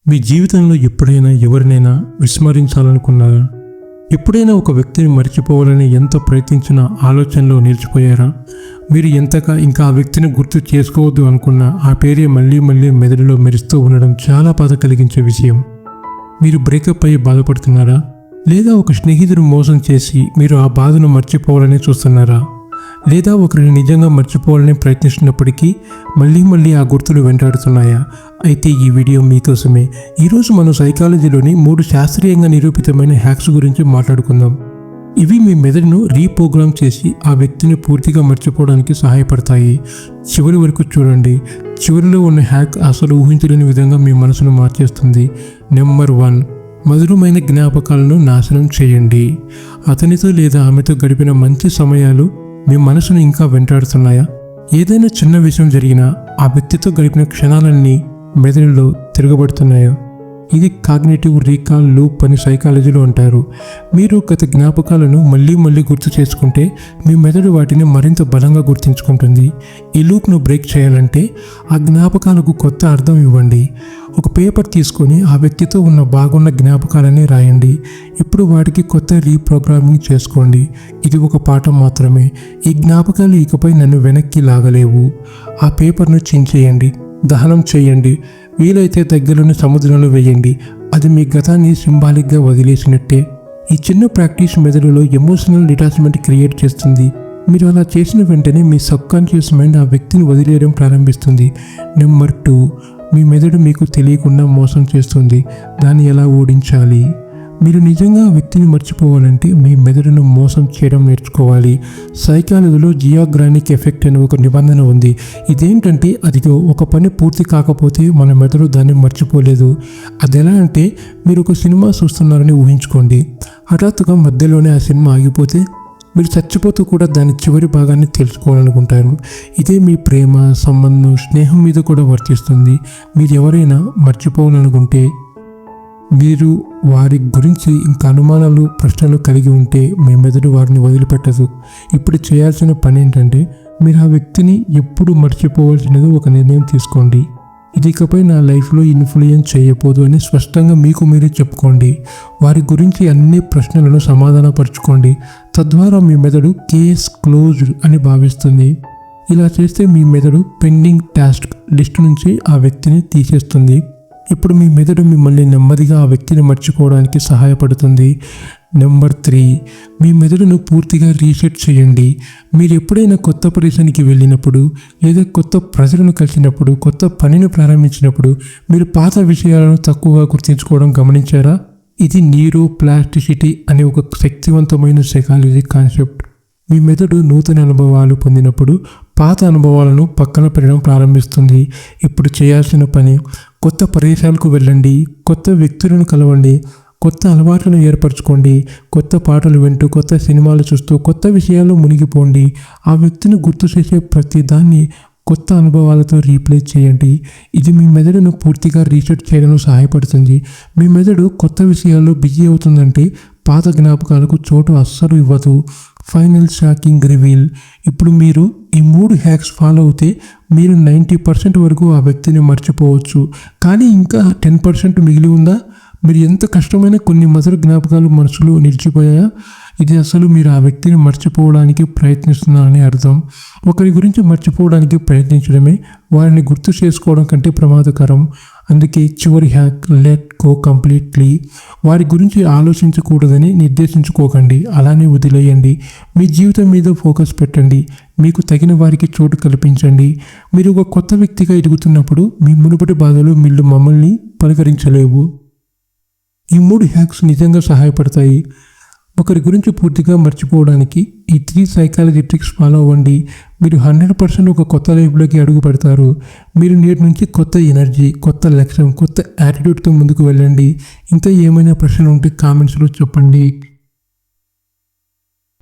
మీ జీవితంలో ఎప్పుడైనా ఎవరినైనా విస్మరించాలనుకున్నారా? ఎప్పుడైనా ఒక వ్యక్తిని మర్చిపోవాలని ఎంత ప్రయత్నించినా ఆలోచనలో నిలిచిపోయారా? మీరు ఎంతగా ఇంకా ఆ వ్యక్తిని గుర్తు చేసుకోవద్దు అనుకున్నా ఆ పేరే మళ్ళీ మళ్ళీ మెదడులో మెరుస్తూ ఉండడం చాలా బాధ కలిగించే విషయం. మీరు బ్రేకప్ అయ్యి బాధపడుతున్నారా? లేదా ఒక స్నేహితుడు మోసం చేసి మీరు ఆ బాధను మర్చిపోవాలని చూస్తున్నారా? లేదా ఒకరిని నిజంగా మర్చిపోవాలని ప్రయత్నిస్తున్నప్పటికీ మళ్ళీ మళ్ళీ ఆ గుర్తులు వెంటాడుతున్నాయా? అయితే ఈ వీడియో మీకోసమే. ఈరోజు మనం సైకాలజీలోని 3 శాస్త్రీయంగా నిరూపితమైన హ్యాక్స్ గురించి మాట్లాడుకుందాం. ఇవి మీ మెదడును రీప్రోగ్రామ్ చేసి ఆ వ్యక్తిని పూర్తిగా మర్చిపోవడానికి సహాయపడతాయి. చివరి వరకు చూడండి. చివరిలో ఉన్న హ్యాక్ అసలు ఊహించలేని విధంగా మీ మనసును మార్చేస్తుంది. నెంబర్ 1, మధురమైన జ్ఞాపకాలను నాశనం చేయండి. అతనితో లేదా ఆమెతో గడిపిన మంచి సమయాలు మీ మనసును ఇంకా వెంటాడుతున్నాయా? ఏదైనా చిన్న విషయం జరిగినా ఆ వ్యక్తితో గడిపిన క్షణాలన్నీ మెదడులో తిరగబడుతున్నాయా? ఇది కాగ్నిటివ్ రీకాల్ లూప్ అని సైకాలజీలో అంటారు. మీరు గత జ్ఞాపకాలను మళ్ళీ మళ్ళీ గుర్తు చేసుకుంటే మీ మెదడు వాటిని మరింత బలంగా గుర్తుంచుకుంటుంది. ఈ లూప్ను బ్రేక్ చేయాలంటే ఆ జ్ఞాపకాలకు కొత్త అర్థం ఇవ్వండి. ఒక పేపర్ తీసుకొని ఆ వ్యక్తితో ఉన్న బాగున్న జ్ఞాపకాలని రాయండి. ఇప్పుడు వాటికి కొత్త రీప్రోగ్రామింగ్ చేసుకోండి. ఇది ఒక పాఠం మాత్రమే. ఈ జ్ఞాపకాలు ఇకపై నన్ను వెనక్కి లాగలేవు. ఆ పేపర్ను చించేయండి, దహనం చేయండి, వీలైతే దగ్గరలోని సముద్రంలో వేయండి. అది మీ గతాన్ని సింబాలిక్గా వదిలేసినట్టే. ఈ చిన్న ప్రాక్టీస్ మెదడులో ఎమోషనల్ డిటాచ్మెంట్ క్రియేట్ చేస్తుంది. మీరు అలా చేసిన వెంటనే మీ సబ్కాన్షియస్ మైండ్ ఆ వ్యక్తిని వదిలేయడం ప్రారంభిస్తుంది. నెంబర్ 2, మీ మెదడు మీకు తెలియకుండా మోసం చేస్తుంది. దాన్ని ఎలా ఓడించాలి? మీరు నిజంగా ఆ వ్యక్తిని మర్చిపోవాలంటే మీ మెదడును మోసం చేయడం నేర్చుకోవాలి. సైకాలజీలో జియోగ్రానిక్ ఎఫెక్ట్ అనే ఒక నిబంధన ఉంది. ఇదేంటంటే అదిగో ఒక పని పూర్తి కాకపోతే మన మెదడు దాన్ని మర్చిపోలేదు. అది ఎలా అంటే, మీరు ఒక సినిమా చూస్తున్నారని ఊహించుకోండి. హఠాత్తుగా మధ్యలోనే ఆ సినిమా ఆగిపోతే మీరు చచ్చిపోతూ కూడా దాని చివరి భాగాన్ని తెలుసుకోవాలనుకుంటారు. ఇదే మీ ప్రేమ, సంబంధం, స్నేహం మీద కూడా వర్తిస్తుంది. మీరు ఎవరైనా మర్చిపోవాలనుకుంటే మీరు వారి గురించి ఇంకా అనుమానాలు, ప్రశ్నలు కలిగి ఉంటే మీ మెదడు వారిని వదిలిపెట్టదు. ఇప్పుడు చేయాల్సిన పని ఏంటంటే, మీరు ఆ వ్యక్తిని ఎప్పుడు మర్చిపోవాల్సినదో ఒక నిర్ణయం తీసుకోండి. ఇది ఇకపై నా లైఫ్లో ఇన్ఫ్లుయెన్స్ చేయబోదు అని స్పష్టంగా మీకు మీరే చెప్పుకోండి. వారి గురించి అన్ని ప్రశ్నలను సమాధానపరచుకోండి. తద్వారా మీ మెదడు కేస్ క్లోజ్డ్ అని భావిస్తుంది. ఇలా చేస్తే మీ మెదడు పెండింగ్ టాస్క్ లిస్ట్ నుంచి ఆ వ్యక్తిని తీసేస్తుంది. ఇప్పుడు మీ మెదడు మిమ్మల్ని నెమ్మదిగా ఆ వ్యక్తిని మర్చిపోవడానికి సహాయపడుతుంది. నెంబర్ 3, మీ మెదడును పూర్తిగా రీసెట్ చేయండి. మీరు ఎప్పుడైనా కొత్త ప్రదేశానికి వెళ్ళినప్పుడు, లేదా కొత్త ప్రజలను కలిసినప్పుడు, కొత్త పనిని ప్రారంభించినప్పుడు మీరు పాత విషయాలను తక్కువగా గుర్తుంచుకోవడం గమనించారా? ఇది న్యూరోప్లాస్టిసిటీ అనే ఒక శక్తివంతమైన సైకాలజీ కాన్సెప్ట్. మీ మెదడు నూతన అనుభవాలు పొందినప్పుడు పాత అనుభవాలను పక్కన పెట్టడం ప్రారంభిస్తుంది. ఇప్పుడు చేయాల్సిన పని, కొత్త ప్రదేశాలకు వెళ్ళండి, కొత్త వ్యక్తులను కలవండి, కొత్త అలవాట్లను ఏర్పరచుకోండి, కొత్త పాటలు వింటూ, కొత్త సినిమాలు చూస్తూ, కొత్త విషయాల్లో మునిగిపోండి. ఆ వ్యక్తిని గుర్తు చేసే ప్రతి దాన్ని కొత్త అనుభవాలతో రీప్లేస్ చేయండి. ఇది మీ మెదడును పూర్తిగా రీసెట్ చేయడంలో సహాయపడుతుంది. మీ మెదడు కొత్త విషయాల్లో బిజీ అవుతుందంటే పాత జ్ఞాపకాలకు చోటు అస్సలు ఇవ్వదు. Final shocking reveal. ఇప్పుడు మీరు ఈ 3 హ్యాక్స్ ఫాలో అవుతే మీరు 90% వరకు ఆ వ్యక్తిని మర్చిపోవచ్చు. కానీ ఇంకా 10% మిగిలి ఉందా? మీరు ఎంత కష్టమైన కొన్ని మధుర జ్ఞాపకాలు మనసులో నిలిచిపోయాయా? ఇది అసలు మీరు ఆ వ్యక్తిని మర్చిపోవడానికి ప్రయత్నిస్తున్నారని అర్థం. ఒకరి గురించి మర్చిపోవడానికి ప్రయత్నించడమే వారిని గుర్తు చేసుకోవడం కంటే ప్రమాదకరం. అందుకే చివరి హ్యాక్, లెట్ గో కంప్లీట్లీ. వారి గురించి ఆలోచించకూడదని నిర్దేశించుకోకండి, అలానే వదిలేయండి. మీ జీవితం మీద ఫోకస్ పెట్టండి. మీకు తగిన వారికి చోటు కల్పించండి. మీరు ఒక కొత్త వ్యక్తిగా ఎదుగుతున్నప్పుడు మీ మునుపటి బాధలు మమ్మల్ని పలకరించలేవు. ఈ 3 హ్యాక్స్ నిజంగా సహాయపడతాయి. ఒకరి గురించి పూర్తిగా మర్చిపోవడానికి ఈ 3 సైకాలజీ ట్రిక్స్ ఫాలో అవ్వండి. మీరు 100% ఒక కొత్త లైఫ్లోకి అడుగు పెడతారు. మీరు నేటి నుంచి కొత్త ఎనర్జీ, కొత్త లక్ష్యం, కొత్త యాటిట్యూడ్తో ముందుకు వెళ్ళండి. ఇంకా ఏమైనా ప్రశ్నలు ఉంటే కామెంట్స్లో చెప్పండి.